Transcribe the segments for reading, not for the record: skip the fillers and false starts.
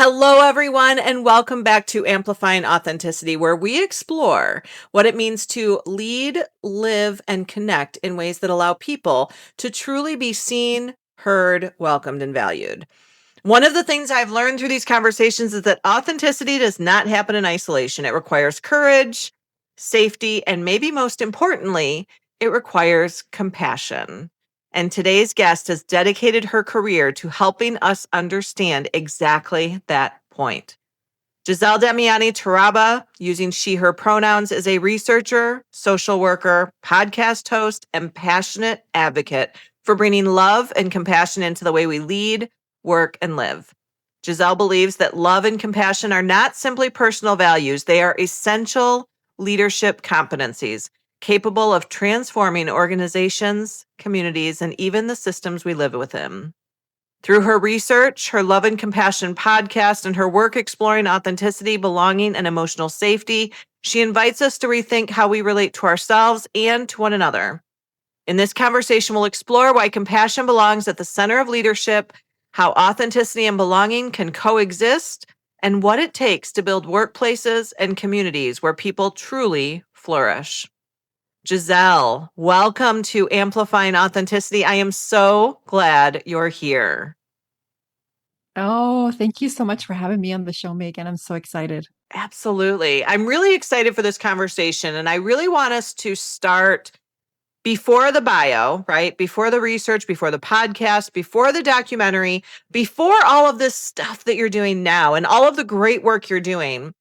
Hello, everyone, and welcome back to Amplifying Authenticity, where we explore what it means to lead, live, and connect in ways that allow people to truly be seen, heard, welcomed, and valued. One of the things I've learned through these conversations is that authenticity does not happen in isolation. It requires courage, safety, and maybe most importantly, it requires compassion. And today's guest has dedicated her career to helping us understand exactly that point. Giselle Damiani-Taraba, using she, her pronouns, is a researcher, social worker, podcast host, and passionate advocate for bringing love and compassion into the way we lead, work, and live. Giselle believes that love and compassion are not simply personal values, they are essential leadership competencies capable of transforming organizations, communities, and even the systems we live within. Through her research, her Love and Compassion podcast, and her work exploring authenticity, belonging, and emotional safety, she invites us to rethink how we relate to ourselves and to one another. In this conversation, we'll explore why compassion belongs at the center of leadership, how authenticity and belonging can coexist, and what it takes to build workplaces and communities where people truly flourish. Giselle, welcome to Amplifying Authenticity. I am so glad you're here. Oh, thank you so much for having me on the show, Megan. I'm so excited. Absolutely. I'm really excited for this conversation, and I really want us to start before the bio, right? Before the research, before the podcast, before the documentary, before all of this stuff that you're doing now and all of the great work you're doing.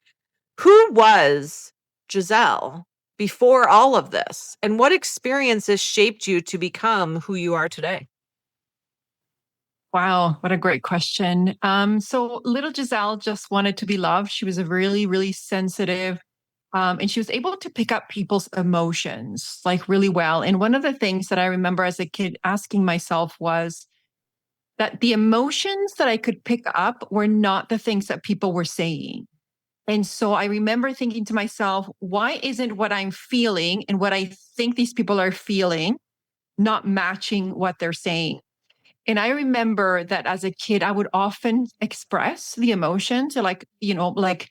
Who was Giselle before all of this? And what experiences shaped you to become who you are today? Wow, what a great question. So little Giselle just wanted to be loved. She was a really, really sensitive, and she was able to pick up people's emotions like really well. And one of the things that I remember as a kid asking myself was that the emotions that I could pick up were not the things that people were saying. And so I remember thinking to myself, why isn't what I'm feeling and what I think these people are feeling not matching what they're saying? And I remember that as a kid, I would often express the emotions, like, like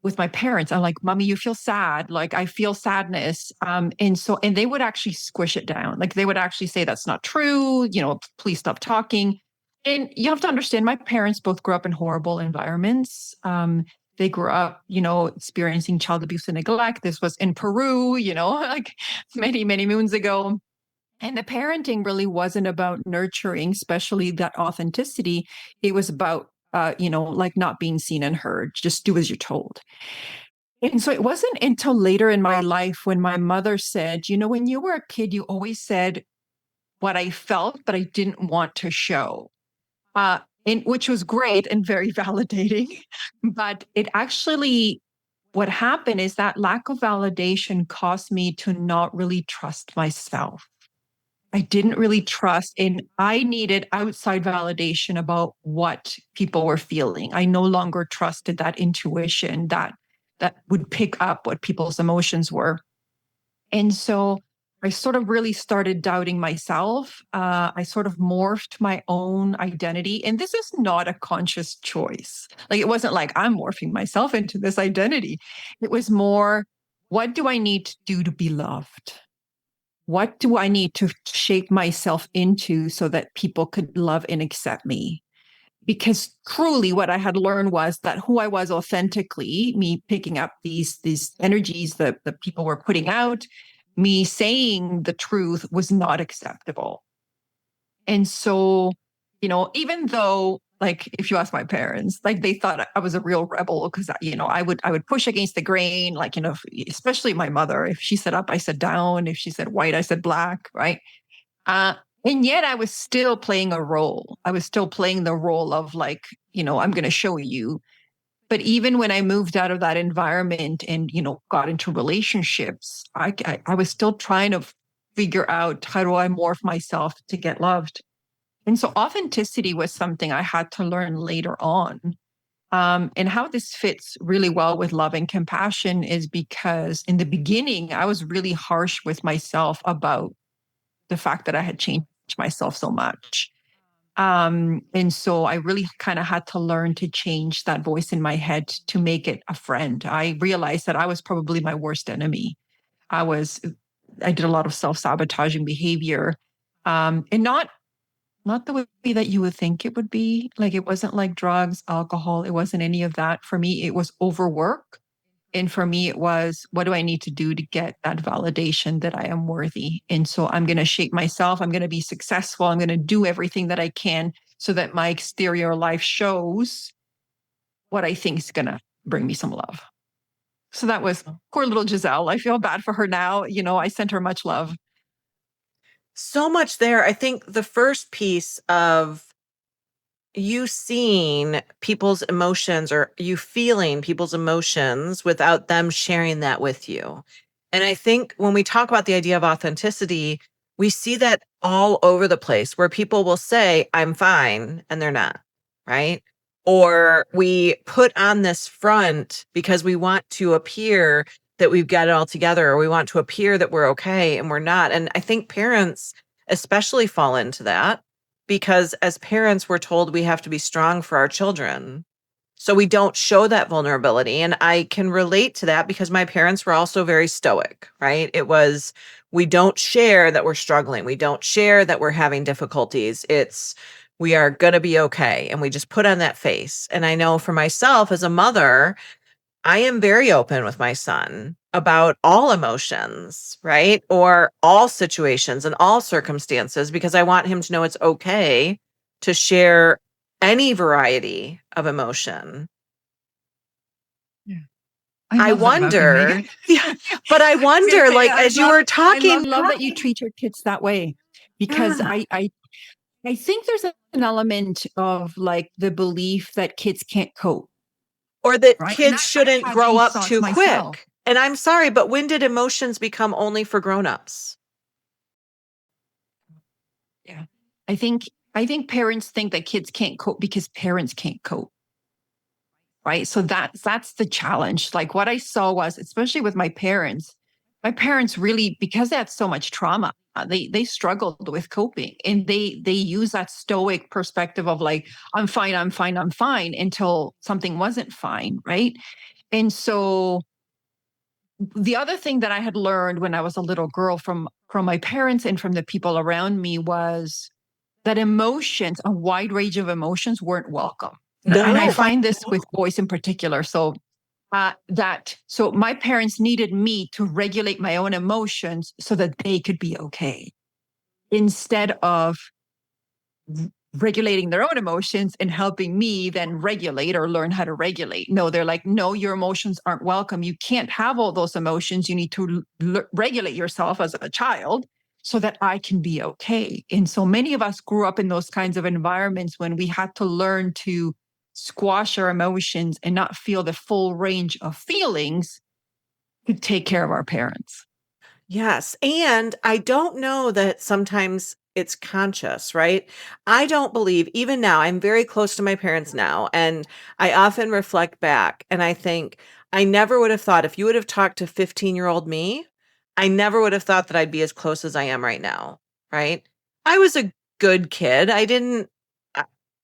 with my parents. I'm like, Mommy, you feel sad. Like, I feel sadness. And they would actually squish it down. Like, they would actually say, that's not true. Please stop talking. And you have to understand, my parents both grew up in horrible environments. They grew up, experiencing child abuse and neglect. This was in Peru, like many, many moons ago. And the parenting really wasn't about nurturing, especially that authenticity. It was about, like not being seen and heard, just do as you're told. And so it wasn't until later in my life when my mother said, when you were a kid, you always said what I felt, but I didn't want to show. Uh, and which was great and very validating. But it actually, what happened is that lack of validation caused me to not really trust myself. I didn't really trust, and I needed outside validation about what people were feeling. I no longer trusted that intuition that would pick up what people's emotions were. And so I sort of really started doubting myself. I sort of morphed my own identity. And this is not a conscious choice. Like, it wasn't like I'm morphing myself into this identity. It was more, what do I need to do to be loved? What do I need to shape myself into so that people could love and accept me? Because truly what I had learned was that who I was authentically, me picking up these energies that the people were putting out, me saying the truth was not acceptable. And so, even though, like, if you ask my parents, like, they thought I was a real rebel because, I would push against the grain, like, especially my mother. If she said up, I said down. If she said white, I said black, right? Uh, and yet I was still playing a role. I was still playing the role of, like, I'm going to show you. But even when I moved out of that environment and, got into relationships, I was still trying to figure out, how do I morph myself to get loved? And so authenticity was something I had to learn later on. And how this fits really well with love and compassion is because in the beginning, I was really harsh with myself about the fact that I had changed myself so much. And so I really kind of had to learn to change that voice in my head to make it a friend. I realized that I was probably my worst enemy. I was, I did a lot of self-sabotaging behavior. And not the way that you would think it would be. Like it wasn't like drugs, alcohol, it wasn't any of that. For me, it was overwork. And for me, it was, what do I need to do to get that validation that I am worthy? And so I'm going to shape myself. I'm going to be successful. I'm going to do everything that I can so that my exterior life shows what I think is going to bring me some love. So that was poor little Giselle. I feel bad for her now. You know, I sent her much love. So much there. I think the first piece of you seeing people's emotions or you feeling people's emotions without them sharing that with you. And I think when we talk about the idea of authenticity, we see that all over the place where people will say, I'm fine, and they're not, right? Or we put on this front because we want to appear that we've got it all together, or we want to appear that we're okay and we're not. And I think parents especially fall into that because as parents, we're told we have to be strong for our children. So we don't show that vulnerability. And I can relate to that because my parents were also very stoic, right? It was, we don't share that we're struggling. We don't share that we're having difficulties. It's, we are going to be okay. And we just put on that face. And I know for myself as a mother, I am very open with my son about all emotions, right? Or all situations and all circumstances because I want him to know it's okay to share any variety of emotion. Yeah. I I love that about you, wonder, Megan. yeah, but I I was gonna wonder, say, like, as you were talking, love that you treat your kids that way because yeah, I think there's an element of like the belief that kids can't cope, or that right? And kids I've shouldn't had grow these up thoughts too myself. quick. And I'm sorry, but when did emotions become only for grown-ups? Yeah. I think I think parents think that kids can't cope because parents can't cope. Right. So that's the challenge. Like what I saw was, especially with my parents really, because they had so much trauma, they struggled with coping and they use that stoic perspective of like, I'm fine, I'm fine, I'm fine until something wasn't fine. Right. And so the other thing that I had learned when I was a little girl from my parents and from the people around me was that emotions, a wide range of emotions, weren't welcome. And I No. find this with boys in particular. So my parents needed me to regulate my own emotions so that they could be okay, instead of regulating their own emotions and helping me then regulate or learn how to regulate. No, they're like, no, your emotions aren't welcome. You can't have all those emotions. You need to regulate yourself as a child so that I can be okay. And so many of us grew up in those kinds of environments when we had to learn to squash our emotions and not feel the full range of feelings to take care of our parents. Yes. And I don't know that sometimes it's conscious, right? I don't believe, even now, I'm very close to my parents now, and I often reflect back and I think, I never would have thought if you would have talked to 15-year-old me, I never would have thought that I'd be as close as I am right now, right? I was a good kid. I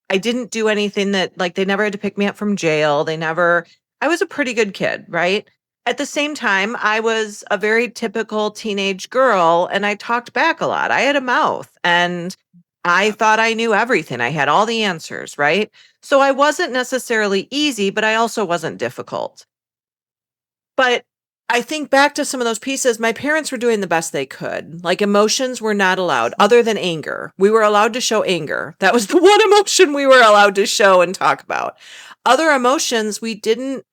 I didn't do anything that, like, they never had to pick me up from jail. I was a pretty good kid, right? At the same time, I was a very typical teenage girl and I talked back a lot. I had a mouth and I Yeah. thought I knew everything. I had all the answers, right? So I wasn't necessarily easy, but I also wasn't difficult. But I think back to some of those pieces, my parents were doing the best they could. Like emotions were not allowed, other than anger. We were allowed to show anger. That was the one emotion we were allowed to show and talk about. Other emotions, we didn't,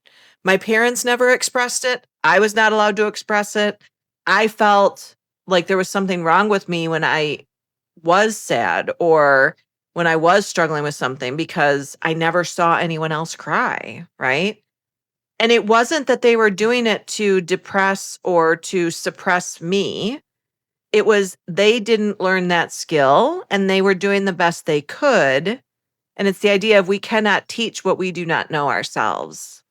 my parents never expressed it. I was not allowed to express it. I felt like there was something wrong with me when I was sad or when I was struggling with something because I never saw anyone else cry, right? And it wasn't that they were doing it to depress or to suppress me. It was they didn't learn that skill and they were doing the best they could. And it's the idea of we cannot teach what we do not know ourselves.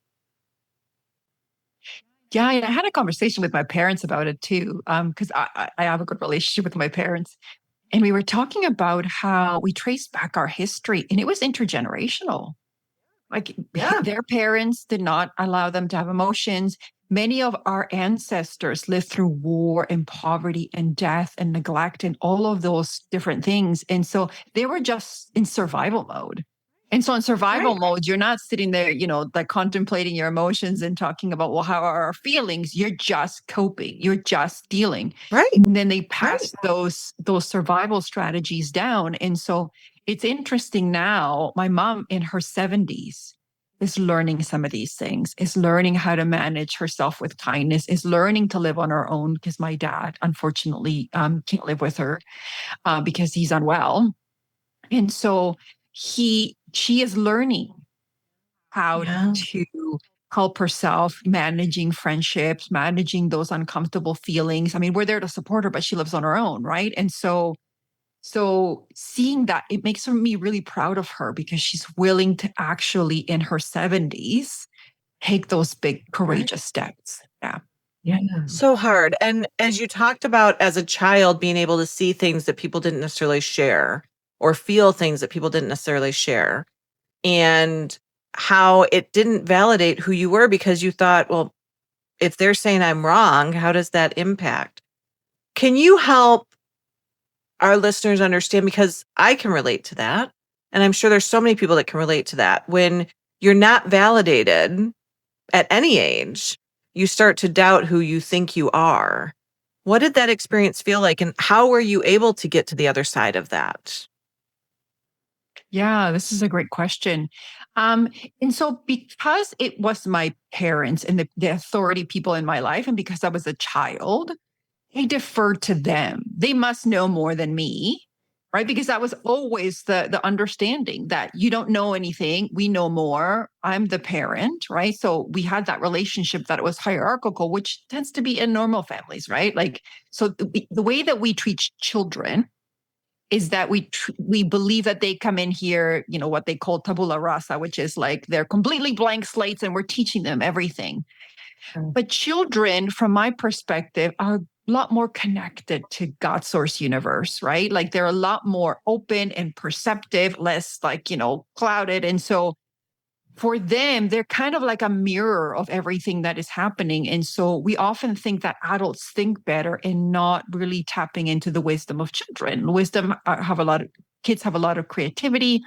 Yeah, I had a conversation with my parents about it too, because I have a good relationship with my parents. And we were talking about how we traced back our history and it was intergenerational. Like Yeah. their parents did not allow them to have emotions. Many of our ancestors lived through war and poverty and death and neglect and all of those different things. And so they were just in survival mode. And so in survival Right. mode, you're not sitting there, like contemplating your emotions and talking about, well, how are our feelings? You're just coping. You're just dealing. Right. And then they Right. pass those survival strategies down. And so it's interesting now, my mom in her 70s is learning some of these things, is learning how to manage herself with kindness, is learning to live on her own because my dad, unfortunately, can't live with her because he's unwell. And so she is learning how Yeah. to help herself managing friendships, managing those uncomfortable feelings. I mean, we're there to support her, but she lives on her own, right? And so seeing that, it makes me really proud of her because she's willing to actually in her 70s take those big Right. courageous steps. Yeah. Yeah. So hard. And as you talked about as a child being able to see things that people didn't necessarily share or feel things that people didn't necessarily share, and how it didn't validate who you were because you thought, well, if they're saying I'm wrong, how does that impact? Can you help our listeners understand? Because I can relate to that. And I'm sure there's so many people that can relate to that. When you're not validated at any age, you start to doubt who you think you are. What did that experience feel like? And how were you able to get to the other side of that? Yeah, this is a great question. Um, and so because it was my parents and the authority people in my life, and because I was a child, I deferred to them. They must know more than me, right? Because that was always the understanding that you don't know anything. We know more. I'm the parent, right? So we had that relationship that it was hierarchical, which tends to be in normal families, right? Like, so the way that we treat children is that we believe that they come in here, what they call tabula rasa, which is like they're completely blank slates and we're teaching them everything. But children, from my perspective, are a lot more connected to God source universe, right? Like they're a lot more open and perceptive, less like, clouded. And so for them, they're kind of like a mirror of everything that is happening. And so we often think that adults think better and not really tapping into the wisdom of children. Kids have a lot of creativity.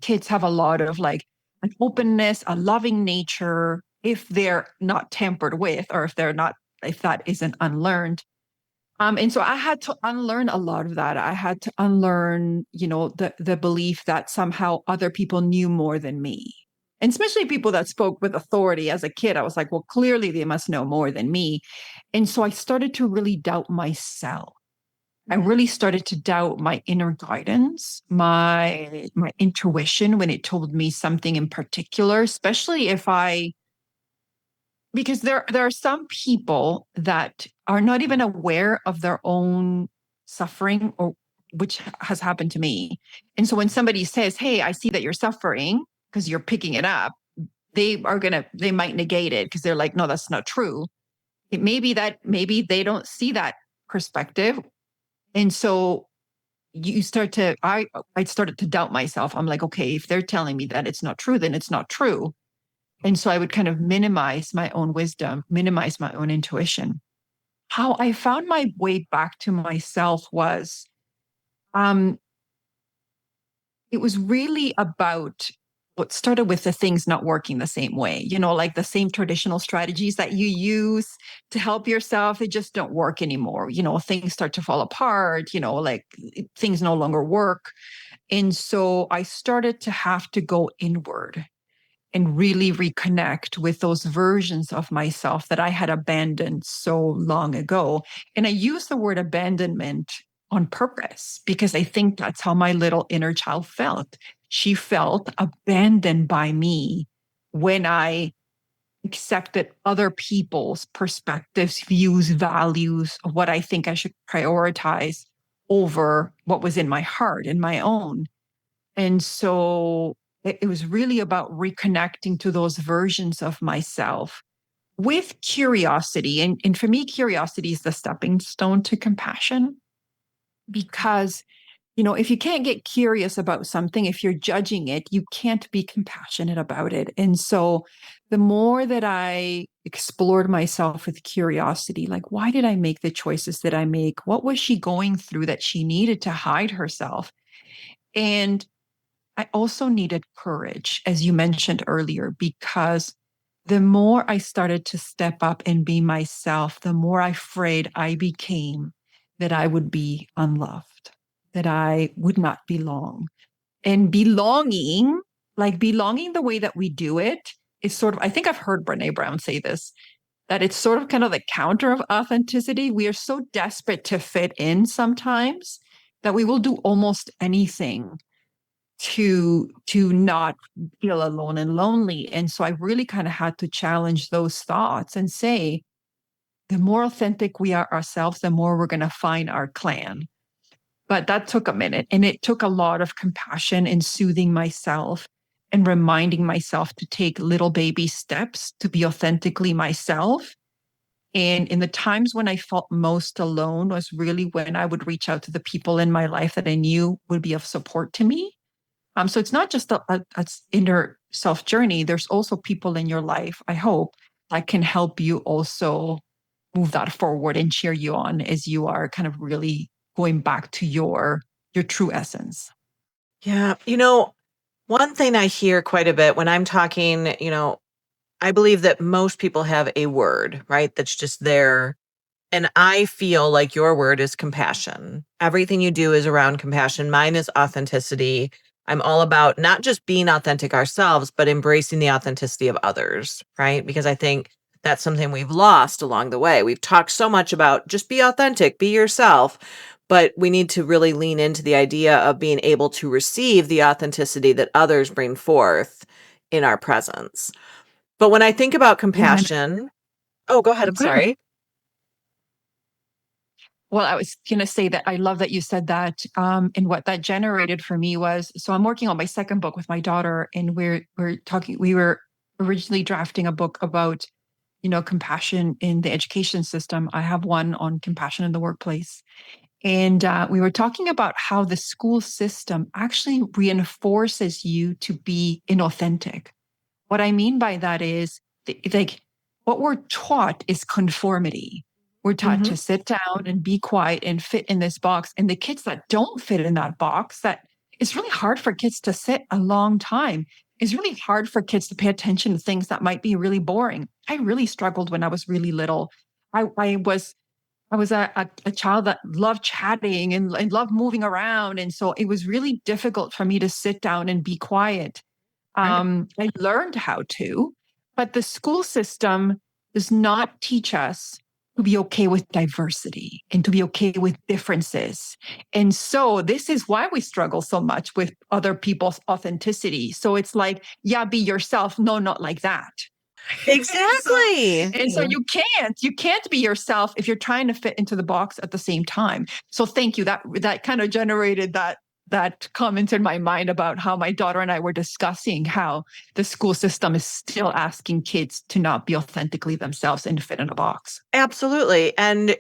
Kids have a lot of like an openness, a loving nature, if they're not tampered with, or if that isn't unlearned. And so I had to unlearn a lot of that. I had to unlearn, the belief that somehow other people knew more than me. And especially people that spoke with authority as a kid, I was like, well, clearly they must know more than me. And so I started to really doubt myself. I really started to doubt my inner guidance, my intuition when it told me something in particular, especially if I because there are some people that are not even aware of their own suffering or which has happened to me. And so when somebody says, "Hey, I see that you're suffering because you're picking it up," they might negate it because they're like, "No, that's not true." It may be that maybe they don't see that perspective. And so I started to doubt myself. I'm like, okay, if they're telling me that it's not true, then it's not true. And so I would kind of minimize my own wisdom, minimize my own intuition. How I found my way back to myself was um, it was really about what started with the things not working the same way, like the same traditional strategies that you use to help yourself, they just don't work anymore. Things start to fall apart, like things no longer work. And so I started to have to go inward and really reconnect with those versions of myself that I had abandoned so long ago. And I use the word abandonment on purpose because I think that's how my little inner child felt. She felt abandoned by me when I accepted other people's perspectives, views, values, of what I think I should prioritize over what was in my heart and my own. And so it was really about reconnecting to those versions of myself with curiosity. And for me, curiosity is the stepping stone to compassion. because if you can't get curious about something, if you're judging it, you can't be compassionate about it. And so the more that I explored myself with curiosity, like, why did I make the choices that I make? What was she going through that she needed to hide herself? And I also needed courage, as you mentioned earlier, because the more I started to step up and be myself, the more afraid I became that I would be unloved, that I would not belong. And belonging, like belonging the way that we do it, is sort of, I think I've heard Brene Brown say this, that it's sort of kind of the counter of authenticity. We are so desperate to fit in sometimes that we will do almost anything to not feel alone and lonely. And so I really kind of had to challenge those thoughts and say, the more authentic we are ourselves, the more we're going to find our clan. But that took a minute, and it took a lot of compassion and soothing myself and reminding myself to take little baby steps to be authentically myself. And in the times when I felt most alone was really when I would reach out to the people in my life that I knew would be of support to me. So it's not just a inner self journey. There's also people in your life, I hope, that can help you also move that forward and cheer you on as you are kind of really going back to your true essence. Yeah. One thing I hear quite a bit when I'm talking, I believe that most people have a word, right? That's just there. And I feel like your word is compassion. Everything you do is around compassion. Mine is authenticity. I'm all about not just being authentic ourselves, but embracing the authenticity of others, right? Because I think that's something we've lost along the way. We've talked so much about just be authentic, be yourself, but we need to really lean into the idea of being able to receive the authenticity that others bring forth in our presence. But when I think about Yeah. compassion, oh, go ahead. I'm Good. sorry. Well, I was going to say that I love that you said that. And what that generated for me was, so I'm working on my second book with my daughter, and we were originally drafting a book about, compassion in the education system. I have one on compassion in the workplace. And we were talking about how the school system actually reinforces you to be inauthentic. What I mean by that is, like, what we're taught is conformity. We're taught Hmm. to sit down and be quiet and fit in this box. And the kids that don't fit in that box, that it's really hard for kids to sit a long time. It's really hard for kids to pay attention to things that might be really boring. I really struggled when I was really little. I was a child that loved chatting and loved moving around. And so it was really difficult for me to sit down and be quiet. Right. I learned how to, but the school system does not teach us to be okay with diversity and to be okay with differences. And so this is why we struggle so much with other people's authenticity. So it's like, yeah, be yourself. No, not like that. so, Exactly. and so you can't be yourself if you're trying to fit into the box at the same time. So thank you. That kind of generated that comment in my mind about how my daughter and I were discussing how the school system is still asking kids to not be authentically themselves and to fit in a box. Absolutely. And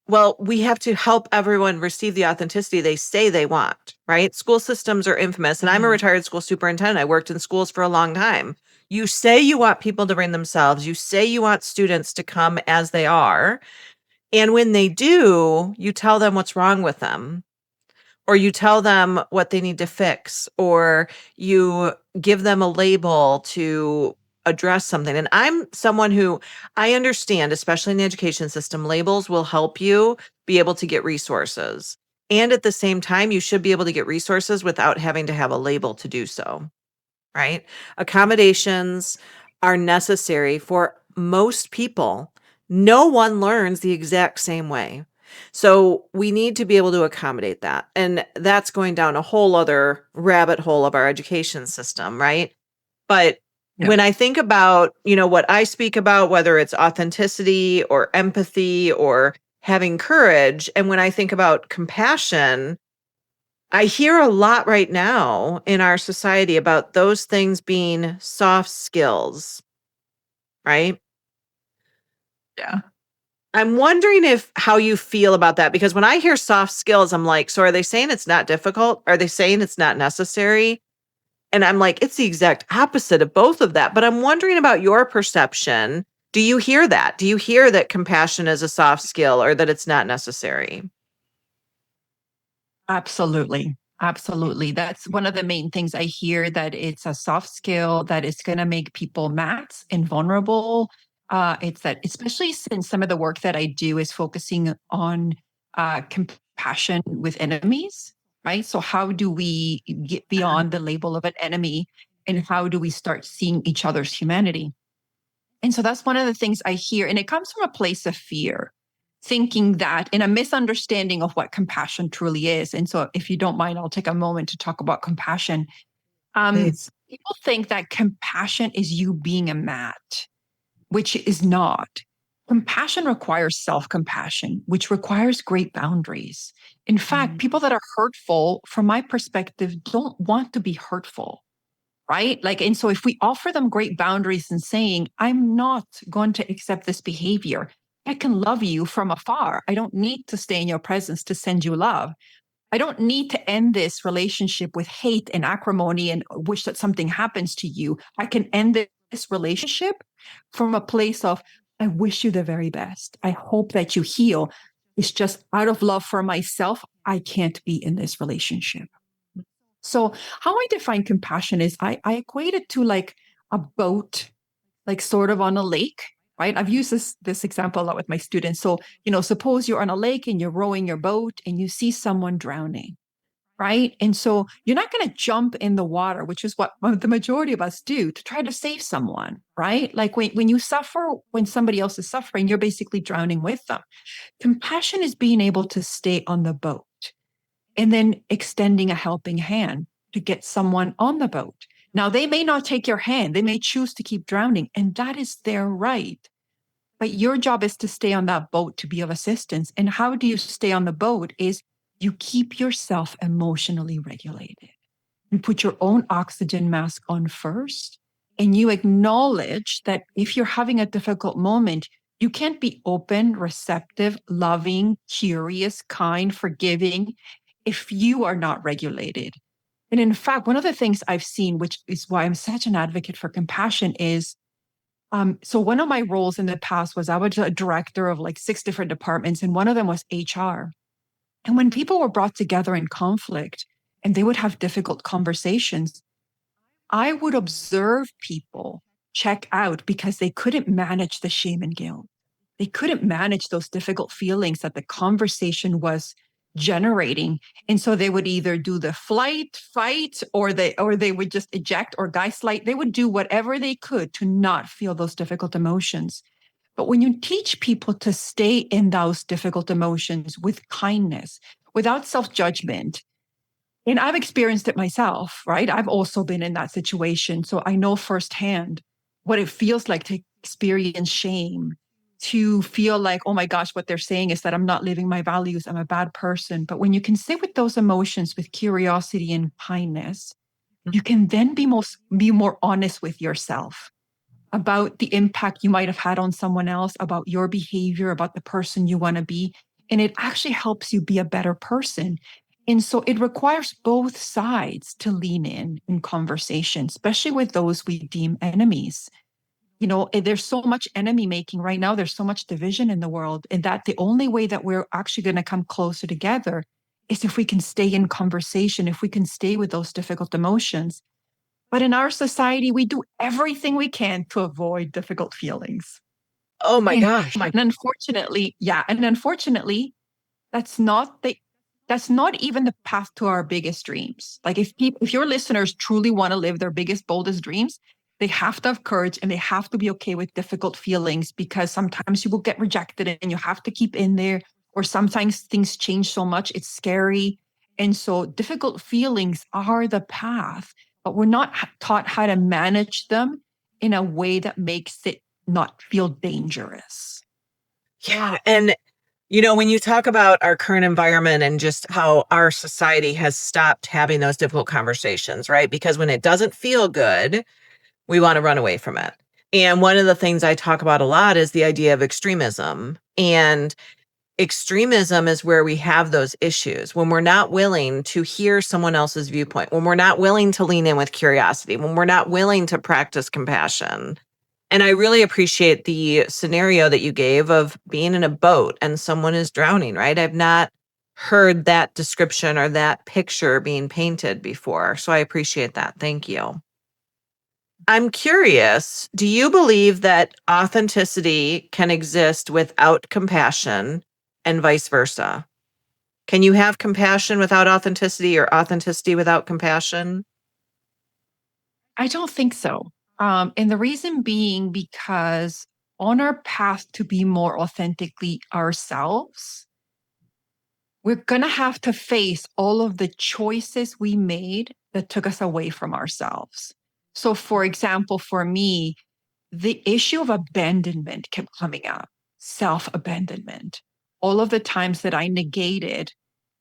well, we have to help everyone receive the authenticity they say they want, right? School systems are infamous. And I'm a Mhm. retired school superintendent. I worked in schools for a long time. You say you want people to bring themselves, you say you want students to come as they are. And when they do, you tell them what's wrong with them, or you tell them what they need to fix, or you give them a label to address something. And I'm someone who I understand, especially in the education system, labels will help you be able to get resources. And at the same time, you should be able to get resources without having to have a label to do so, right? Accommodations are necessary for most people. No one learns the exact same way. So we need to be able to accommodate that. And that's going down a whole other rabbit hole of our education system, right? But Yeah. when I think about, what I speak about, whether it's authenticity or empathy or having courage, and when I think about compassion, I hear a lot right now in our society about those things being soft skills, right? Yeah. I'm wondering if how you feel about that, because when I hear soft skills, I'm like, so are they saying it's not difficult? Are they saying it's not necessary? And I'm like, it's the exact opposite of both of that. But I'm wondering about your perception. Do you hear that? Do you hear that compassion is a soft skill or that it's not necessary? Absolutely. Absolutely. That's one of the main things I hear, that it's a soft skill, that it's going to make people max and vulnerable. It's that, especially since some of the work that I do is focusing on compassion with enemies, right? So, how do we get beyond the label of an enemy, and how do we start seeing each other's humanity? And so that's one of the things I hear. And it comes from a place of fear, thinking that, in a misunderstanding of what compassion truly is. And so, if you don't mind, I'll take a moment to talk about compassion. Please. People think that compassion is you being a mat, which is not. Compassion requires self compassion, which requires great boundaries. In fact, Mhm. people that are hurtful, from my perspective, don't want to be hurtful, right? Like, and so if we offer them great boundaries and saying, I'm not going to accept this behavior, I can love you from afar. I don't need to stay in your presence to send you love. I don't need to end this relationship with hate and acrimony and wish that something happens to you. I can end this relationship from a place of, I wish you the very best. I hope that you heal. It's just out of love for myself, I can't be in this relationship. So, how I define compassion is I equate it to like a boat, like sort of on a lake, right? I've used this example a lot with my students. So, suppose you're on a lake and you're rowing your boat and you see someone drowning, right? And so you're not going to jump in the water, which is what the majority of us do, to try to save someone, right? Like when you suffer, when somebody else is suffering, you're basically drowning with them. Compassion is being able to stay on the boat and then extending a helping hand to get someone on the boat. Now, they may not take your hand, they may choose to keep drowning, and that is their right. But your job is to stay on that boat to be of assistance. And how do you stay on the boat? Is you keep yourself emotionally regulated. You put your own oxygen mask on first, and you acknowledge that if you're having a difficult moment, you can't be open, receptive, loving, curious, kind, forgiving if you are not regulated. And in fact, one of the things I've seen, which is why I'm such an advocate for compassion, is so one of my roles in the past was I was a director of like 6 different departments, and one of them was HR. And when people were brought together in conflict and they would have difficult conversations, I would observe people check out because they couldn't manage the shame and guilt. They couldn't manage those difficult feelings that the conversation was generating. And so they would either do the flight, fight, or they would just eject or gaslight. They would do whatever they could to not feel those difficult emotions. But when you teach people to stay in those difficult emotions with kindness, without self judgment, and I've experienced it myself, right? I've also been in that situation. So I know firsthand what it feels like to experience shame, to feel like, oh my gosh, what they're saying is that I'm not living my values, I'm a bad person. But when you can sit with those emotions with curiosity and kindness, you can then be more honest with yourself about the impact you might have had on someone else, about your behavior, about the person you want to be. And it actually helps you be a better person. And so it requires both sides to lean in conversation, especially with those we deem enemies. There's so much enemy making right now. There's so much division in the world. And that the only way that we're actually going to come closer together is if we can stay in conversation, if we can stay with those difficult emotions. But in our society, we do everything we can to avoid difficult feelings. Oh my And, gosh. and unfortunately, yeah, and unfortunately, that's not the that's not even the path to our biggest dreams. Like if your listeners truly want to live their biggest, boldest dreams, they have to have courage and they have to be okay with difficult feelings, because sometimes you will get rejected and you have to keep in there, or sometimes things change so much, it's scary. And so difficult feelings are the path, but we're not taught how to manage them in a way that makes it not feel dangerous. Yeah. And, when you talk about our current environment and just how our society has stopped having those difficult conversations, right? Because when it doesn't feel good, we want to run away from it. And one of the things I talk about a lot is the idea of extremism. And extremism is where we have those issues when we're not willing to hear someone else's viewpoint, when we're not willing to lean in with curiosity, when we're not willing to practice compassion. And I really appreciate the scenario that you gave of being in a boat and someone is drowning, right? I've not heard that description or that picture being painted before. So I appreciate that. Thank you. I'm curious, do you believe that authenticity can exist without compassion and vice versa? Can you have compassion without authenticity or authenticity without compassion? I don't think so. And the reason being because on our path to be more authentically ourselves, we're going to have to face all of the choices we made that took us away from ourselves. So, for example, for me, the issue of abandonment kept coming up, self abandonment. All of the times that I negated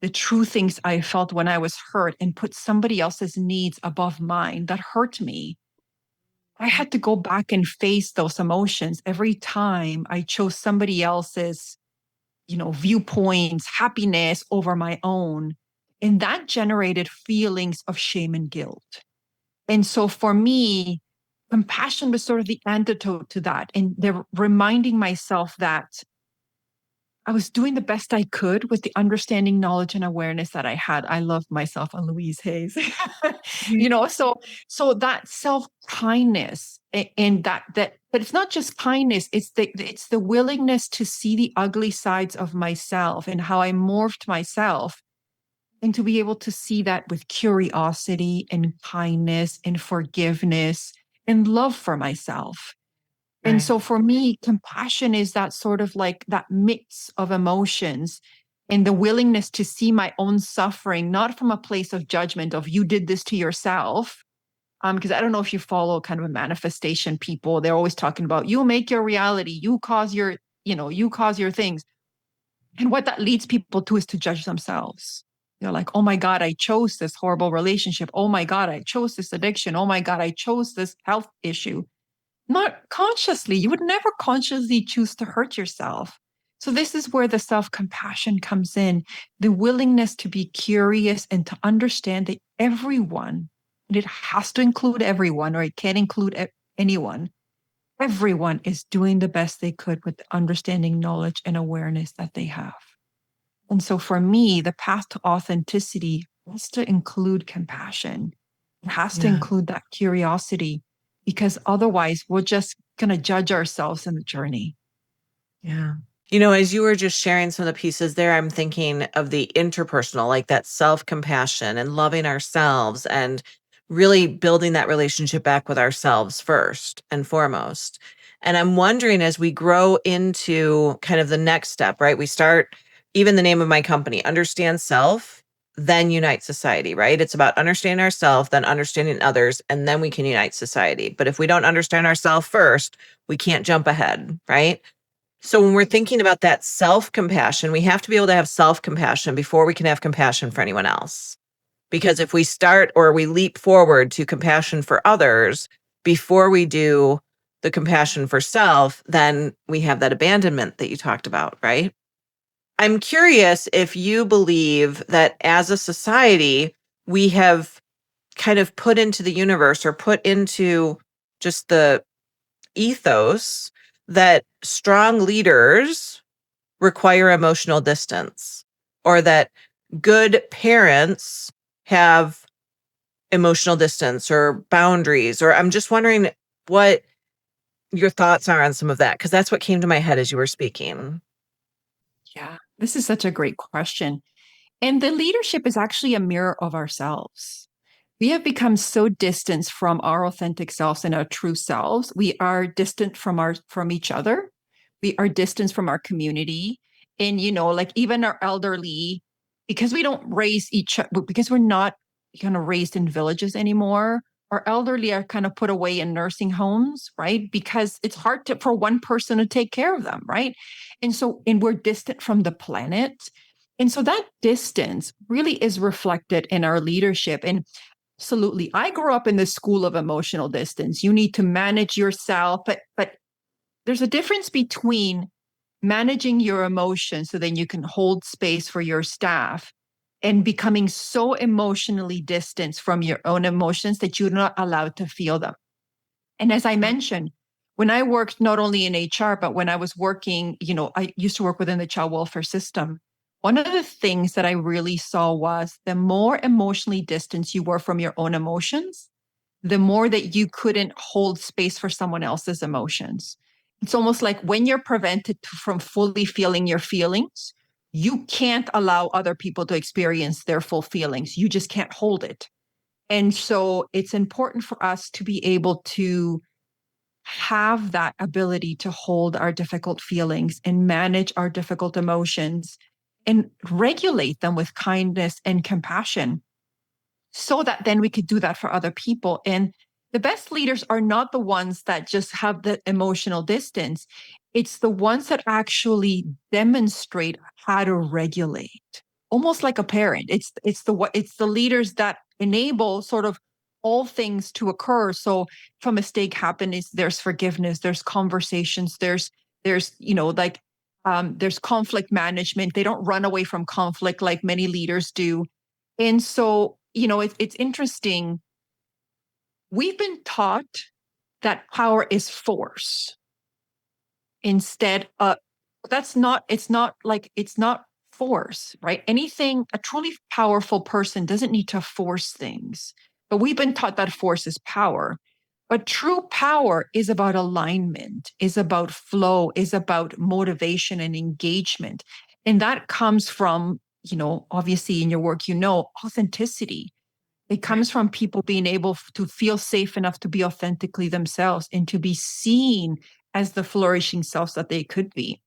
the true things I felt when I was hurt and put somebody else's needs above mine, that hurt me. I had to go back and face those emotions every time I chose somebody else's, viewpoints, happiness over my own. And that generated feelings of shame and guilt. And so for me, compassion was sort of the antidote to that. And they're reminding myself that I was doing the best I could with the understanding, knowledge, and awareness that I had. I love myself a Louise Hayes. So that self-kindness and that, but it's not just kindness, it's the willingness to see the ugly sides of myself and how I morphed myself, and to be able to see that with curiosity and kindness and forgiveness and love for myself. And Right. so for me, compassion is that sort of like that mix of emotions and the willingness to see my own suffering, not from a place of judgment of you did this to yourself. Because I don't know if you follow kind of a manifestation people, they're always talking about you make your reality, you cause your things. And what that leads people to is to judge themselves. They're like, oh my God, I chose this horrible relationship. Oh my God, I chose this addiction. Oh my God, I chose this health issue. Not consciously. You would never consciously choose to hurt yourself. So, this is where the self compassion comes in, the willingness to be curious and to understand that everyone, and it has to include everyone, or it can't include anyone, everyone is doing the best they could with the understanding, knowledge, and awareness that they have. And so, for me, the path to authenticity has to include compassion. It has to Yeah. include that curiosity, because otherwise we're just going to judge ourselves in the journey. Yeah. As you were just sharing some of the pieces there, I'm thinking of the interpersonal, like that self compassion and loving ourselves and really building that relationship back with ourselves first and foremost. And I'm wondering as we grow into kind of the next step, right? We start, even the name of my company, understand self, then unite society, right? It's about understanding ourselves, then understanding others, and then we can unite society. But if we don't understand ourselves first, we can't jump ahead, right? So when we're thinking about that self-compassion, we have to be able to have self-compassion before we can have compassion for anyone else. Because if we start or we leap forward to compassion for others before we do the compassion for self, then we have that abandonment that you talked about, right? I'm curious if you believe that as a society, we have kind of put into the universe or put into just the ethos that strong leaders require emotional distance, or that good parents have emotional distance or boundaries. Or I'm just wondering what your thoughts are on some of that, because that's what came to my head as you were speaking. Yeah, this is such a great question. And the leadership is actually a mirror of ourselves. We have become so distant from our authentic selves and our true selves. We are distant from each other. We are distant from our community. And like even our elderly, because we don't raise each because we're not kind of raised in villages anymore. Our elderly are kind of put away in nursing homes, right? Because it's hard for one person to take care of them, right? And we're distant from the planet. And so that distance really is reflected in our leadership. And Absolutely. I grew up in the school of emotional distance. You need to manage yourself, but there's a difference between managing your emotions so then you can hold space for your staff and becoming so emotionally distant from your own emotions that you're not allowed to feel them. And as I mentioned, when I worked not only in HR, but when I was working, I used to work within the child welfare system. One of the things that I really saw was the more emotionally distant you were from your own emotions, the more that you couldn't hold space for someone else's emotions. It's almost like when you're prevented from fully feeling your feelings, you can't allow other people to experience their full feelings. You just can't hold it. And so it's important for us to be able to have that ability to hold our difficult feelings and manage our difficult emotions and regulate them with kindness and compassion so that then we could do that for other people. And the best leaders are not the ones that just have the emotional distance. It's the ones that actually demonstrate how to regulate, almost like a parent. It's the leaders that enable sort of all things to occur. So if a mistake happens, there's forgiveness, there's conversations, there's conflict management. They don't run away from conflict like many leaders do. And so, it's interesting. We've been taught that power is force instead of it's not force, right? A truly powerful person doesn't need to force things, but we've been taught that force is power. But true power is about alignment, is about flow, is about motivation and engagement. And that comes from, obviously in your work, authenticity. It comes from people being able to feel safe enough to be authentically themselves and to be seen as the flourishing selves that they could be.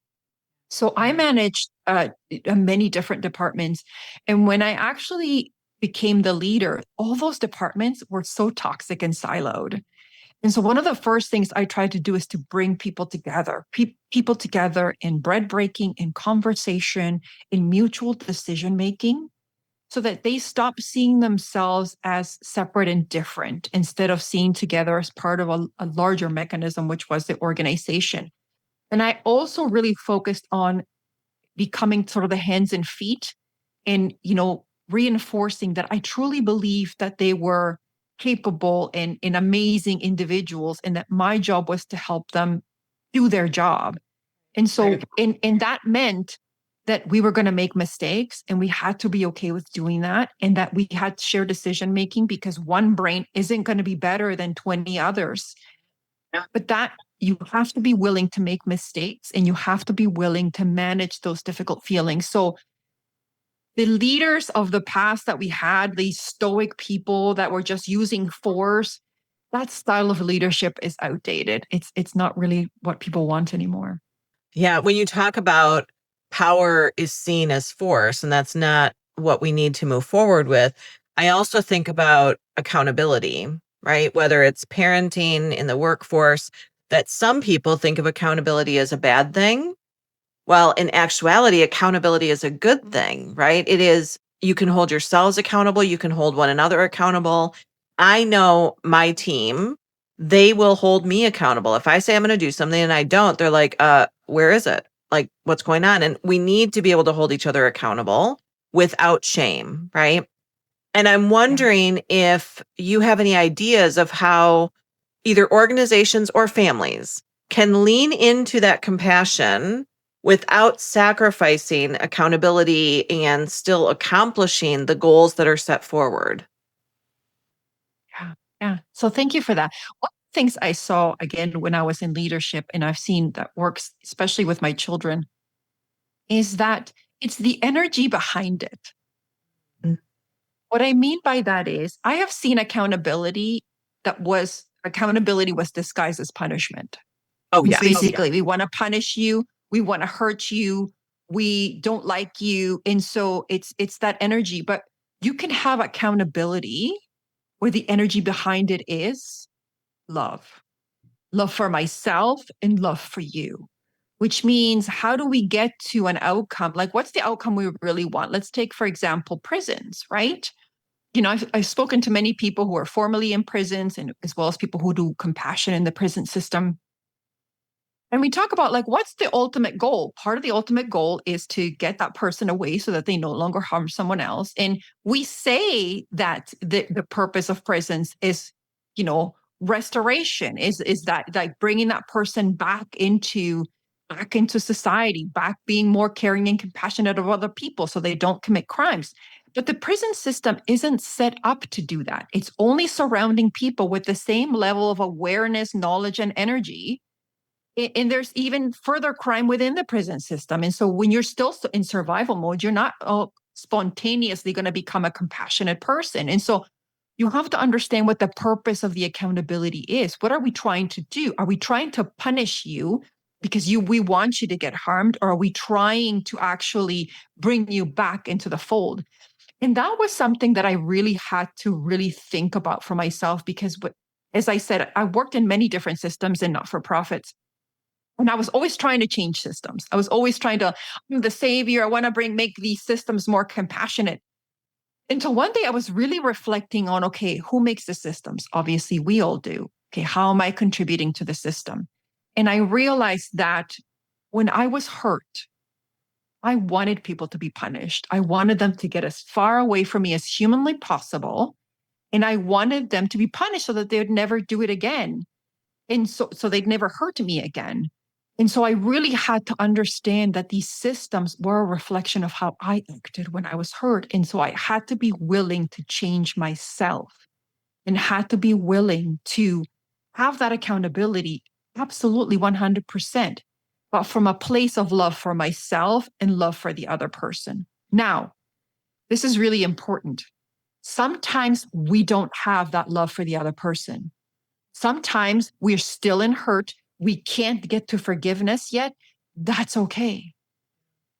So I managed many different departments. And when I actually became the leader, all those departments were so toxic and siloed. And so one of the first things I tried to do is to bring people together, people together in bread breaking, in conversation, in mutual decision making, so that they stop seeing themselves as separate and different instead of seeing together as part of a larger mechanism, which was the organization. And I also really focused on becoming sort of the hands and feet and, reinforcing that I truly believe that they were capable and amazing individuals and that my job was to help them do their job. And so, and that meant that we were going to make mistakes and we had to be okay with doing that. And that we had shared decision making because one brain isn't going to be better than 20 others. But that you have to be willing to make mistakes and you have to be willing to manage those difficult feelings. So, the leaders of the past that we had, these stoic people that were just using force, that style of leadership is outdated. It's not really what people want anymore. Yeah, when you talk about power is seen as force, and that's not what we need to move forward with, I also think about accountability, right? Whether it's parenting in the workforce, that some people think of accountability as a bad thing. Well, in actuality, accountability is a good thing, right? It is, you can hold yourselves accountable, you can hold one another accountable. I know my team, they will hold me accountable. If I say I'm going to do something and I don't, they're like, where is it? Like, what's going on? And we need to be able to hold each other accountable without shame, right? And I'm Yeah. wondering if you have any ideas of how either organizations or families can lean into that compassion without sacrificing accountability and still accomplishing the goals that are set forward. Yeah. Yeah. So thank you for that. One of the things I saw again when I was in leadership, and I've seen that works, especially with my children, is that it's the energy behind it. Mm. What I mean by that is I have seen accountability was disguised as punishment. Oh, It's yes. basically, we want to punish you, we want to hurt you, we don't like you. And so it's that energy. But you can have accountability where the energy behind it is love. Love for myself and love for you, which means how do we get to an outcome? Like, what's the outcome we really want? Let's take, for example, prisons, right? I've spoken to many people who are formerly in prisons and as well as people who do compassion in the prison system. And we talk about like, what's the ultimate goal? Part of the ultimate goal is to get that person away so that they no longer harm someone else. And we say that the purpose of prisons is, restoration, is that like bringing that person back into society, back being more caring and compassionate of other people so they don't commit crimes. But the prison system isn't set up to do that. It's only surrounding people with the same level of awareness, knowledge, and energy, and there's even further crime within the prison system. And so when you're still in survival mode, you're not spontaneously going to become a compassionate person. And so you have to understand what the purpose of the accountability is. What are we trying to do? Are we trying to punish you because we want you to get harmed, or are we trying to actually bring you back into the fold? And that was something that I really had to really think about for myself because, as I said, I worked in many different systems and not for profits. And I was always trying to change systems. I was always trying to, I'm the savior. I want to make these systems more compassionate. Until one day I was really reflecting on, okay, who makes the systems? Obviously, we all do. Okay, how am I contributing to the system? And I realized that when I was hurt, I wanted people to be punished. I wanted them to get as far away from me as humanly possible. And I wanted them to be punished so that they would never do it again. And so they'd never hurt me again. And so I really had to understand that these systems were a reflection of how I acted when I was hurt. And so I had to be willing to change myself and had to be willing to have that accountability, absolutely 100%, but from a place of love for myself and love for the other person. Now, this is really important. Sometimes we don't have that love for the other person. Sometimes we're still in hurt. We can't get to forgiveness yet. That's okay.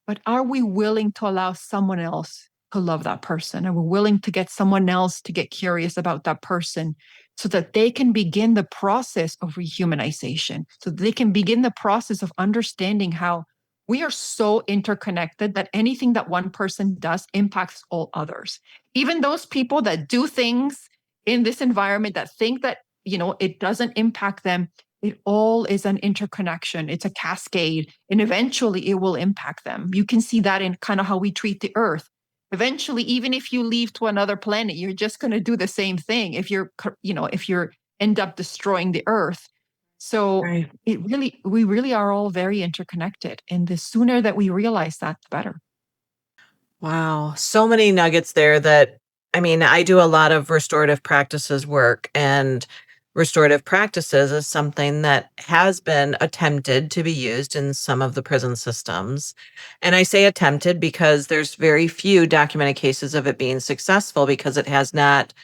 But are we willing to allow someone else to love that person? Are we willing to get someone else to get curious about that person so that they can begin the process of rehumanization, so that they can begin the process of understanding how we are so interconnected that anything that one person does impacts all others. Even those people that do things in this environment that think that, it doesn't impact them, it all is an interconnection. It's a cascade, and eventually it will impact them. You can see that in kind of how we treat the earth. Eventually, even if you leave to another planet, you're just going to do the same thing if you're end up destroying the earth. So Right. we really are all very interconnected. And the sooner that we realize that, the better. Wow. So many nuggets there that, I mean, I do a lot of restorative practices work, and restorative practices is something that has been attempted to be used in some of the prison systems. And I say attempted because there's very few documented cases of it being successful because it has not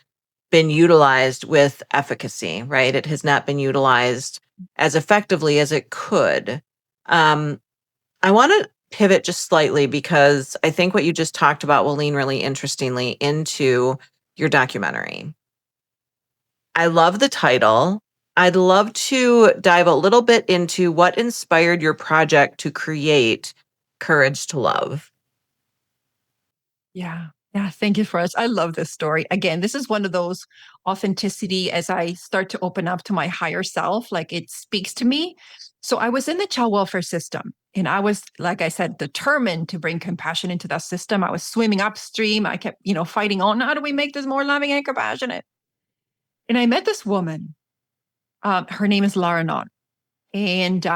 been utilized with efficacy, right? It has not been utilized as effectively as it could. Um, I want to pivot just slightly because I think what you just talked about will lean really interestingly into your documentary. I love the title. I'd love to dive a little bit into what inspired your project to create Courage to Love. Yeah. Yeah. Thank you for us. I love this story. Again, this is one of those authenticity as I start to open up to my higher self, like it speaks to me. So I was in the child welfare system and I was, like I said, determined to bring compassion into that system. I was swimming upstream. I kept, fighting on how do we make this more loving and compassionate? And I met this woman. Her name is Lara Knott. And,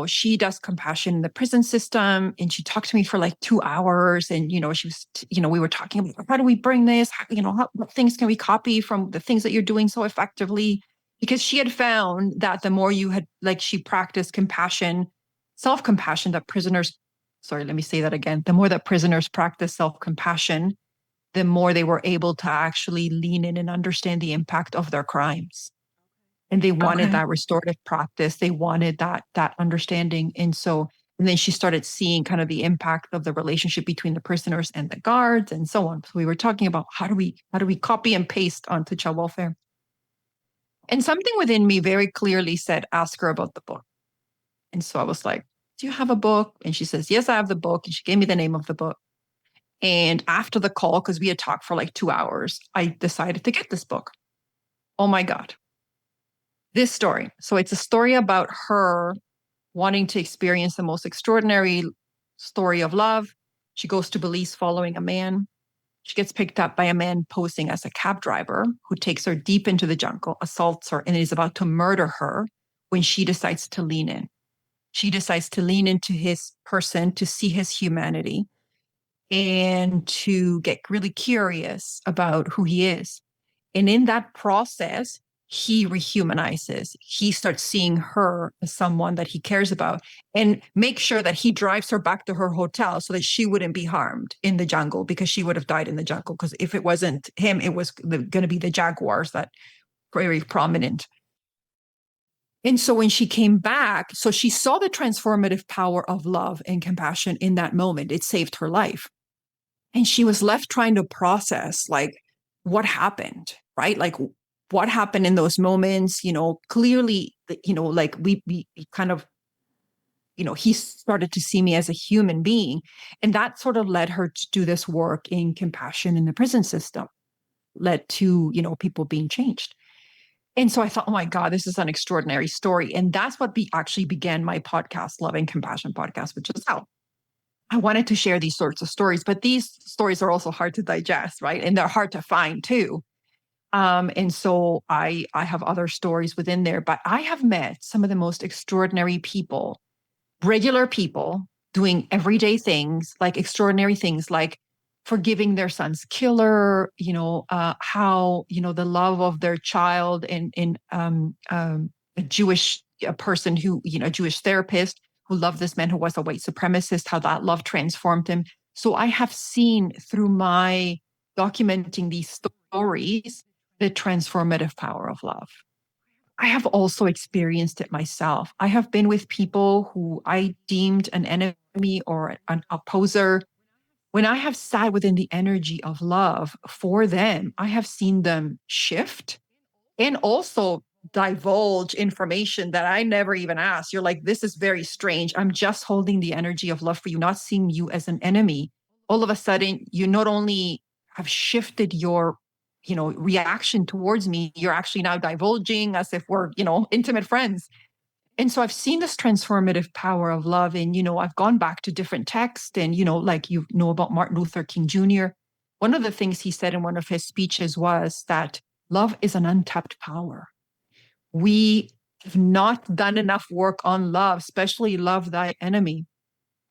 she does compassion in the prison system. And she talked to me for like 2 hours. And, she was, we were talking about how do we bring this, what things can we copy from the things that you're doing so effectively? Because she had found that the more she practiced compassion, self compassion, that prisoners, sorry, let me say that again. The more that prisoners practice self compassion, the more they were able to actually lean in and understand the impact of their crimes, and they wanted Okay. that restorative practice. They wanted that understanding. And then she started seeing kind of the impact of the relationship between the prisoners and the guards and so on. So we were talking about how do we copy and paste onto child welfare. And something within me very clearly said, ask her about the book. And so I was like, do you have a book? And she says, yes, I have the book. And she gave me the name of the book. And after the call, because we had talked for like 2 hours, I decided to get this book. Oh my God. This story. So it's a story about her wanting to experience the most extraordinary story of love. She goes to Belize following a man. She gets picked up by a man posing as a cab driver who takes her deep into the jungle, assaults her, and is about to murder her when she decides to lean in. She decides to lean into his person, to see his humanity, and to get really curious about who he is. And in that process, he rehumanizes. He starts seeing her as someone that he cares about and make sure that he drives her back to her hotel so that she wouldn't be harmed in the jungle because she would have died in the jungle. Because if it wasn't him, it was going to be the jaguars that were very prominent. And so when she came back, so she saw the transformative power of love and compassion in that moment. It saved her life. And she was left trying to process like what happened, right? Like what happened in those moments, clearly, like we kind of, he started to see me as a human being. And that sort of led her to do this work in compassion in the prison system, led to, people being changed. And so I thought, oh my God, this is an extraordinary story. And that's what actually began my podcast, Love and Compassion podcast, which is how I wanted to share these sorts of stories, but these stories are also hard to digest, right? And they're hard to find too. And so I have other stories within there, but I have met some of the most extraordinary people, regular people doing everyday things, like extraordinary things, like forgiving their son's killer, how, the love of their child in a Jewish a person who, a Jewish therapist who loved this man who was a white supremacist, how that love transformed him. So I have seen through my documenting these stories the transformative power of love. I have also experienced it myself. I have been with people who I deemed an enemy or an opposer. When I have sat within the energy of love for them, I have seen them shift and also divulge information that I never even asked. You're like, this is very strange. I'm just holding the energy of love for you, not seeing you as an enemy. All of a sudden, you not only have shifted your reaction towards me, you're actually now divulging as if we're, intimate friends. And so I've seen this transformative power of love. And, I've gone back to different texts and, like you know about Martin Luther King Jr. One of the things he said in one of his speeches was that love is an untapped power. We have not done enough work on love, especially love thy enemy.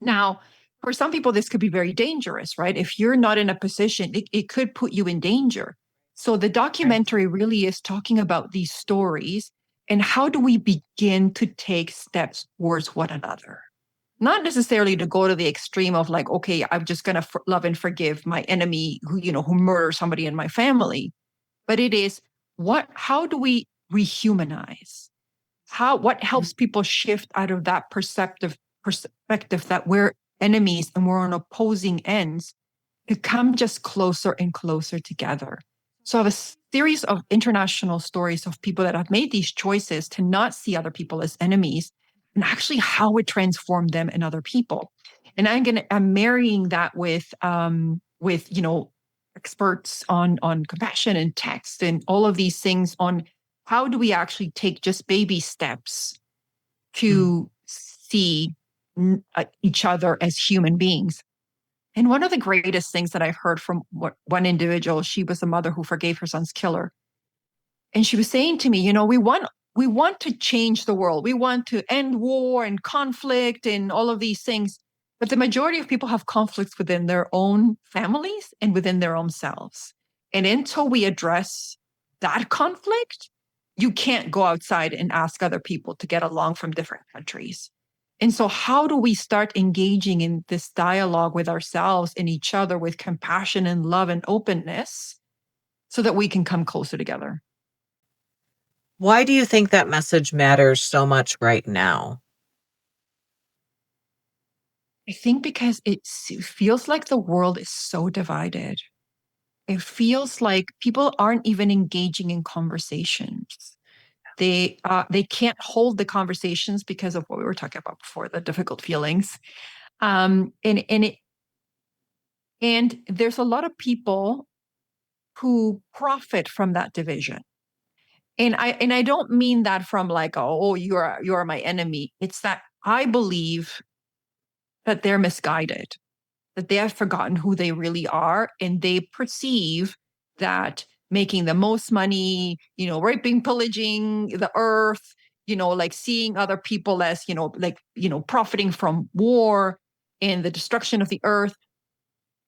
Now, for some people, this could be very dangerous, right? If you're not in a position, it could put you in danger. So the documentary really is talking about these stories and how do we begin to take steps towards one another? Not necessarily to go to the extreme of like, okay, I'm just going to love and forgive my enemy who murdered somebody in my family. But it is how do we rehumanize? What helps people shift out of that perspective that we're enemies and we're on opposing ends to come just closer and closer together. So I have a series of international stories of people that have made these choices to not see other people as enemies and actually how it transformed them and other people. And I'm marrying that with experts on compassion and text and all of these things on how do we actually take just baby steps to see each other as human beings. And one of the greatest things that I've heard from one individual, she was a mother who forgave her son's killer. And she was saying to me, we want to change the world. We want to end war and conflict and all of these things. But the majority of people have conflicts within their own families and within their own selves. And until we address that conflict, you can't go outside and ask other people to get along from different countries. And so, how do we start engaging in this dialogue with ourselves and each other with compassion and love and openness so that we can come closer together? Why do you think that message matters so much right now? I think because it feels like the world is so divided. It feels like people aren't even engaging in conversations. They can't hold the conversations because of what we were talking about before, the difficult feelings. And And there's a lot of people who profit from that division. And I don't mean that from like, oh, you're my enemy. It's that I believe that they're misguided, that they have forgotten who they really are, and they perceive that making the most money, raping, pillaging the earth, like seeing other people as, like, profiting from war and the destruction of the earth.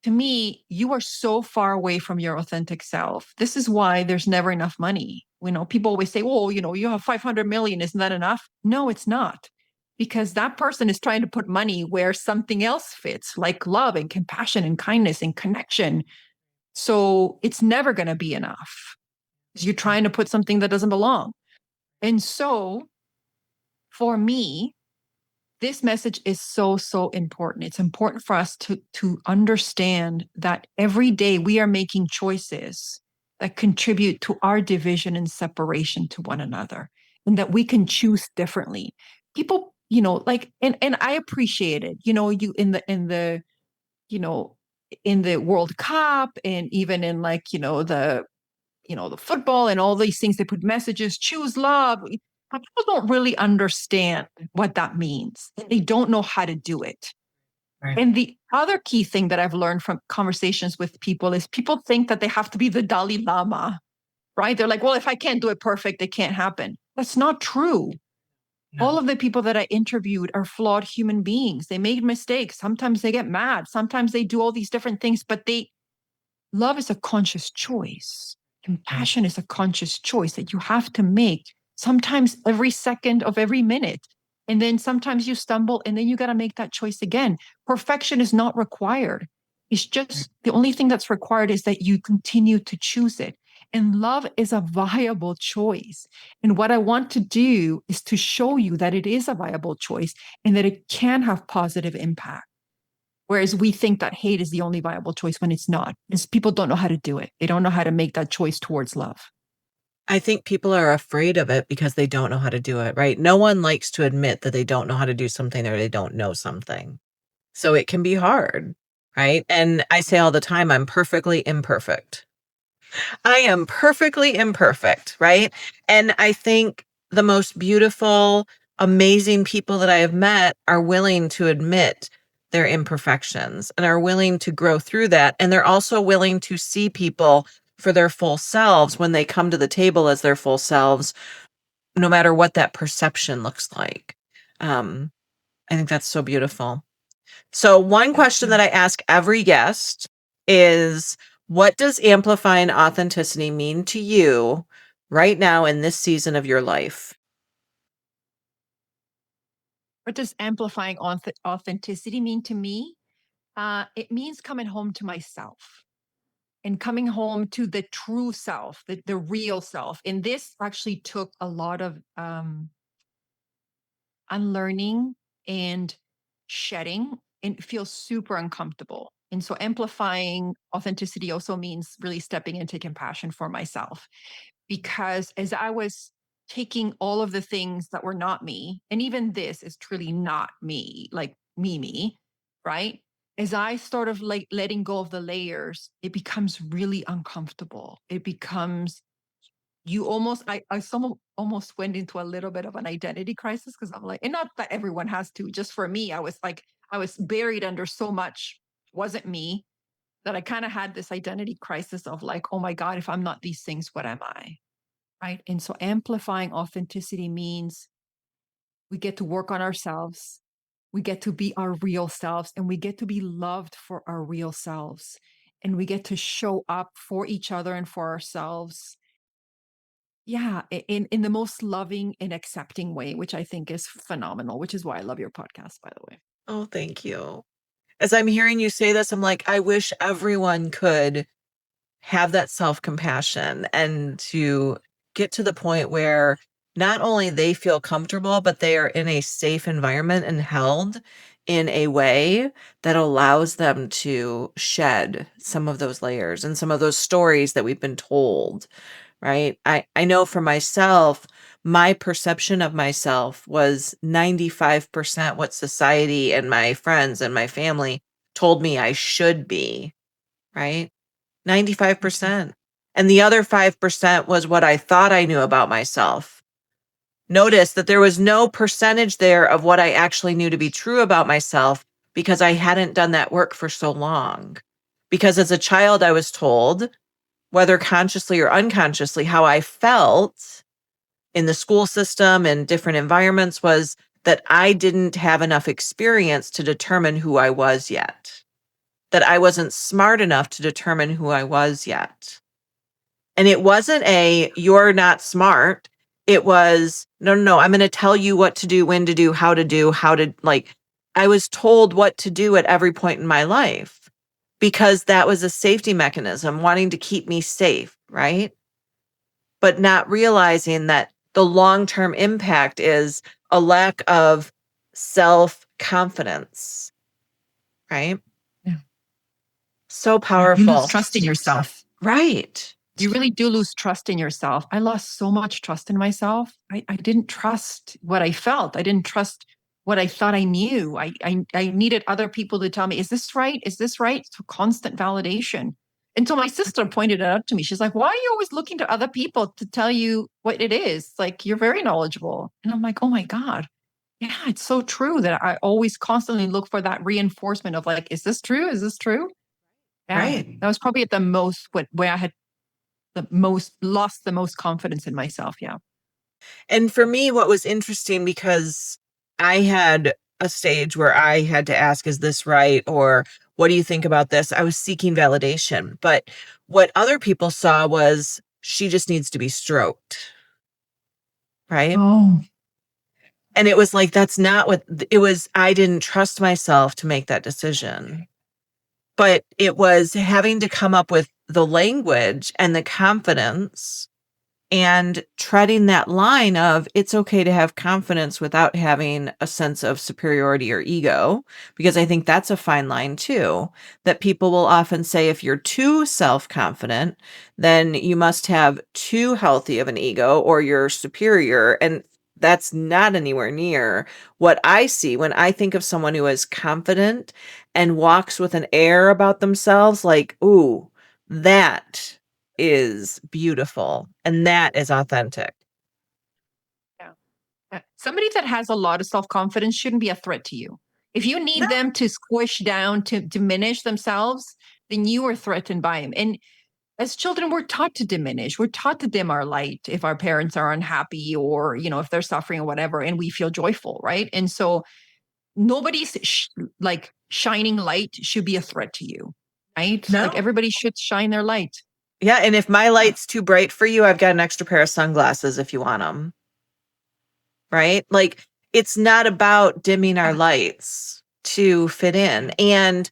To me, you are so far away from your authentic self. This is why there's never enough money. People always say, oh, you have 500 million. Isn't that enough? No, it's not. Because that person is trying to put money where something else fits, like love and compassion and kindness and connection. So it's never going to be enough. You're trying to put something that doesn't belong. And so for me, this message is so, so important. It's important for us to understand that every day we are making choices that contribute to our division and separation to one another, and that we can choose differently. People, like, and I appreciate it. You you know, in the World Cup, and even in, like, the football and all these things, they put messages, choose love. But people don't really understand what that means. They don't know how to do it. Right. And the other key thing that I've learned from conversations with people is people think that they have to be the Dalai Lama, right? They're like, well, if I can't do it perfect, it can't happen. That's not true. No. All of the people that I interviewed are flawed human beings. They made mistakes. Sometimes they get mad. Sometimes they do all these different things, but love is a conscious choice. Right. Compassion is a conscious choice that you have to make sometimes every second of every minute. And then sometimes you stumble, and then you got to make that choice again. Perfection is not required. It's just the only thing that's required is that you continue to choose it. And love is a viable choice. And what I want to do is to show you that it is a viable choice and that it can have positive impact. Whereas we think that hate is the only viable choice when it's not, because people don't know how to do it. They don't know how to make that choice towards love. I think people are afraid of it because they don't know how to do it, right? No one likes to admit that they don't know how to do something or they don't know something. So it can be hard, right? And I say all the time, I'm perfectly imperfect. I am perfectly imperfect, right? And I think the most beautiful, amazing people that I have met are willing to admit their imperfections and are willing to grow through that. And they're also willing to see people for their full selves when they come to the table as their full selves, no matter what that perception looks like. Um, I think that's so beautiful. So, one question that I ask every guest is, what does amplifying authenticity mean to you right now in this season of your life? What does amplifying authenticity mean to me? It means coming home to myself and coming home to the true self, the real self. And this actually took a lot of unlearning and shedding, and it feels super uncomfortable. And so amplifying authenticity also means really stepping into compassion for myself, because as I was taking all of the things that were not me, and even this is truly not me, like me, right? As I sort of like letting go of the layers, it becomes really uncomfortable. It becomes, you almost, I some almost went into a little bit of an identity crisis, because I'm like, and not that everyone has to, just for me, I was like, I was buried under so much wasn't me, that I kind of had this identity crisis of like, oh my God, if I'm not these things, what am I? Right. And so amplifying authenticity means we get to work on ourselves. We get to be our real selves, and we get to be loved for our real selves. And we get to show up for each other and for ourselves. Yeah, in the most loving and accepting way, which I think is phenomenal, which is why I love your podcast, by the way. Oh, thank you. As I'm hearing you say this, I'm like, I wish everyone could have that self-compassion and to get to the point where not only they feel comfortable, but they are in a safe environment and held in a way that allows them to shed some of those layers and some of those stories that we've been told, right? I know for myself, my perception of myself was 95% what society and my friends and my family told me I should be. right? Mhm. 95%. And the other 5% was what I thought I knew about myself. Notice that there was no percentage there of what I actually knew to be true about myself because I hadn't done that work for so long. Because as a child, I was told, whether consciously or unconsciously, how I felt in the school system and different environments was that I didn't have enough experience to determine who I was yet, that I wasn't smart enough to determine who I was yet. And it wasn't a, you're not smart. It was, no, no, no, I'm going to tell you what to do, when to do, how to, like, I was told what to do at every point in my life because that was a safety mechanism, wanting to keep me safe, right? But not realizing that the long term impact is a lack of self confidence, right? Yeah. So Yeah. You lose powerful. trust in yourself. Right. You really do lose trust in yourself. I lost so much trust in myself. I didn't trust what I felt. I didn't trust what I thought I knew. I needed other people to tell me, is this right? Is this right? So constant validation. Until my sister pointed it out to me. She's like, why are you always looking to other people to tell you what it is? Like, you're very knowledgeable. And I'm like, oh my God. Yeah, it's so true that I always constantly look for that reinforcement of like, is this true? Is this true? Yeah. Right. That was probably at the most where I had the most lost the most confidence in myself. Yeah. And for me, what was interesting because I had a stage where I had to ask, is this right? Or what do you think about this? I was seeking validation. But what other people saw was she just needs to be stroked, right? Oh, And it was like, that's not what it was. I didn't trust myself to make that decision. But it was having to come up with the language and the confidence and treading that line of it's okay to have confidence without having a sense of superiority or ego, because I think that's a fine line too, that people will often say if you're too self-confident, then you must have too healthy of an ego or you're superior. And that's not anywhere near what I see when I think of someone who is confident and walks with an air about themselves, like, ooh, that is beautiful and that is authentic. yeah. Yeah. Somebody that has a lot of self confidence shouldn't be a threat to you. If you need No. them to squish down, to diminish themselves, then you are threatened by them. And as children, we're taught to diminish. We're taught to dim our light if our parents are unhappy or, if they're suffering or whatever, and we feel joyful, right? And so nobody's like shining light should be a threat to you, right? Like No. everybody should shine their light. Yeah, and if my Yeah. light's too bright for you, I've got an extra pair of sunglasses if you want them, right? Like it's not about dimming our Yeah. lights to fit in. Yeah. And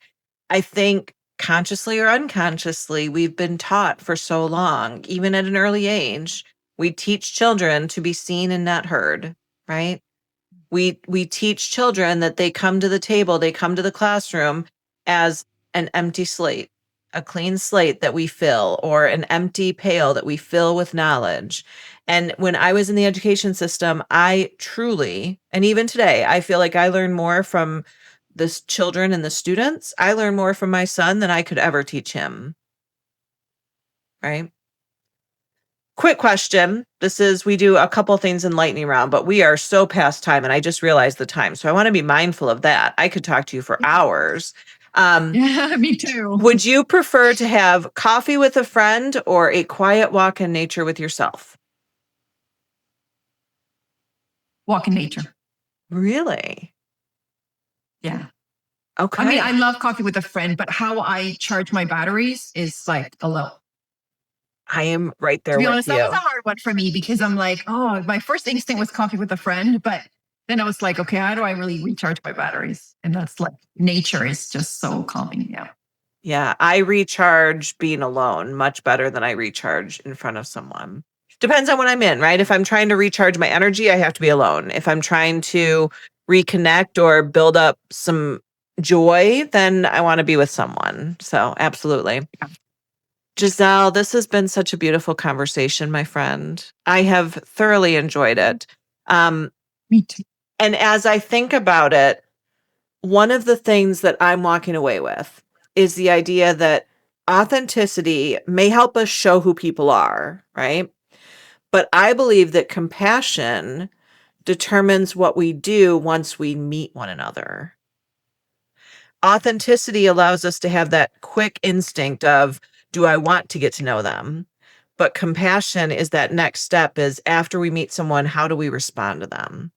I think consciously or unconsciously, we've been taught for so long, even at an early age, we teach children to be seen and not heard, right? We teach children that they come to the table, they come to the classroom as an empty slate, a clean slate that we fill, or an empty pail that we fill with knowledge. And when I was in the education system, I truly, and even today, I feel like I learn more from the children and the students. I learn more from my son than I could ever teach him, right? Quick question. This is, we do a couple things in lightning round, but we are so past time and I just realized the time. So I want to be mindful of that. I could talk to you for hours. Um, Yeah, me too. would you prefer to have coffee with a friend or a quiet walk in nature with yourself? Walk in nature. Really? Yeah. I mean, Okay. I love coffee with a friend, but how I charge my batteries is like alone. I am right To there be with honest, that was a you. hard one for me because I'm like, oh, my first instinct was coffee with a friend, but then I was like, okay, how do I really recharge my batteries? And that's like nature is just so calming. Yeah. Yeah, I recharge being alone much better than I recharge in front of someone. Depends on what I'm in, right? If I'm trying to recharge my energy, I have to be alone. If I'm trying to reconnect or build up some joy, then I want to be with someone. So, absolutely. Yeah. Giselle, this has been such a beautiful conversation, my friend. I have thoroughly enjoyed it. Um, Me too. and as I think about it, one of the things that I'm walking away with is the idea that authenticity may help us show who people are, right? But I believe that compassion determines what we do once we meet one another. Authenticity allows us to have that quick instinct of, do I want to get to know them? But compassion is that next step is after we meet someone, how do we respond to them?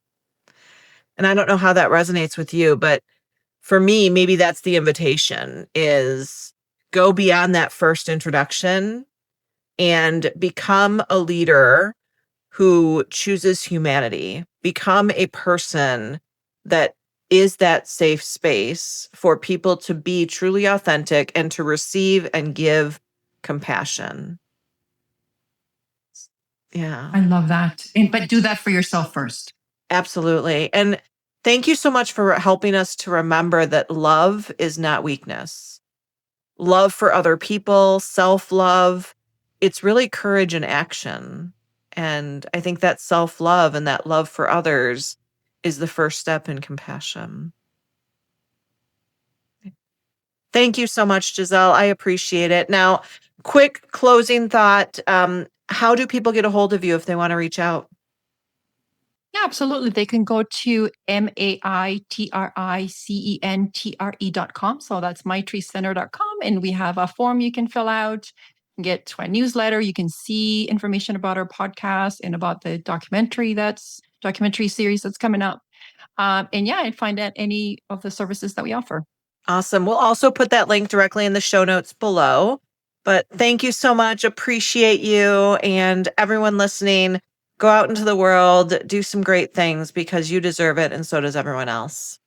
And I don't know how that resonates with you, but for me, maybe that's the invitation is go beyond that first introduction and become a leader who chooses humanity, become a person that is that safe space for people to be truly authentic and to receive and give compassion. Yeah, I love that. But do that for yourself first. absolutely. And thank you so much for helping us to remember that love is not weakness. Love for other people, self-love, it's really courage and action. And I think that self-love and that love for others is the first step in compassion. Thank you so much, Giselle. I appreciate it. Now, quick closing thought. How do people get a hold of you if they want to reach out? Yeah, absolutely. They can go to maitricentre.com. So that's mytreecenter.com. And we have a form you can fill out, get to a newsletter. You can see information about our podcast and about the documentary series that's coming up. And yeah, and find out any of the services that we offer. Awesome. We'll also put that link directly in the show notes below. But thank you so much. Appreciate you and everyone listening. Go out into the world, do some great things because you deserve it, and so does everyone else.